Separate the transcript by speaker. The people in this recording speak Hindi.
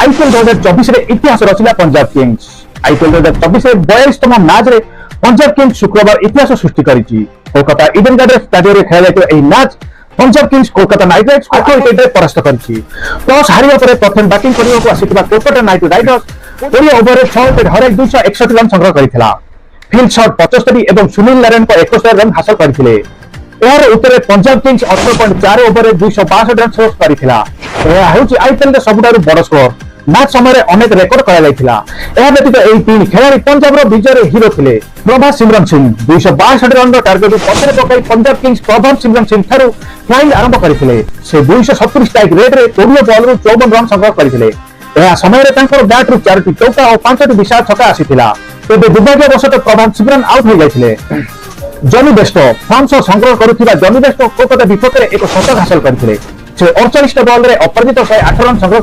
Speaker 1: आईपीएल 2024 रे इतिहास रचिला पंजाब किंग्स। आईपीएल 2024 रे 42तम मैच रे पंजाब किंग्स शुक्रवार इतिहास सृष्टि करिछि। कोलकाता इडन गार्डन स्टेडियम रे खेला जायतो एही match Punjab Kings Kolkata Knight Riders को 8 विकेट रे परास्त करिछि। टॉस हारिबा परे प्रथम बैटिंग करिବାକୁ आसिथिबा कोलकाता नाइट राइडर्स 20 ओवर रे 6 विकेट हराई 261 रन संग्रह करिथिला। फील्ड शॉट 75 एवं सुनील नारायण को 71 रन हासिल करथिले। एहार उत्तरे पंजाब किंग्स 18.4 ओवर रे 262 रन स्कोर करिथिला। एहा हेउछि आईपीएल रे सबुठारु बड़ स्कोर। मैच समय अनेक रेकर्ड करा जायथिला। एहा व्यतीत एही तीन खेलाड़ी पंजाब रो विजय रे हिरो थिले। प्रभास सिमरन सिंह 262 रन रो टार्गेट पछरे पकाई पंजाब किंग्स प्रभास सिमरन सिंह थारु फ्लाइंग आरंभ करथिले। से 270 स्ट्राइक रेट रे 23 बॉल रो 54 रन संग्रह करथिले। एहा समय रे तांकर बैट रू 4टी चौका और 5टी विशाल छक्का आसीथिला। तेबे दुर्भाग्यवशत प्रभास सिमरन आउट हो जायथिले। जॉनी बेस्टो फ्रांस संग्रह करुथिबा जॉनी बेस्टो कोलकाता विपक्ष रे एक शतक हासिल करथिले। से 48 बॉल रे अपराजित 108 रन संग्रह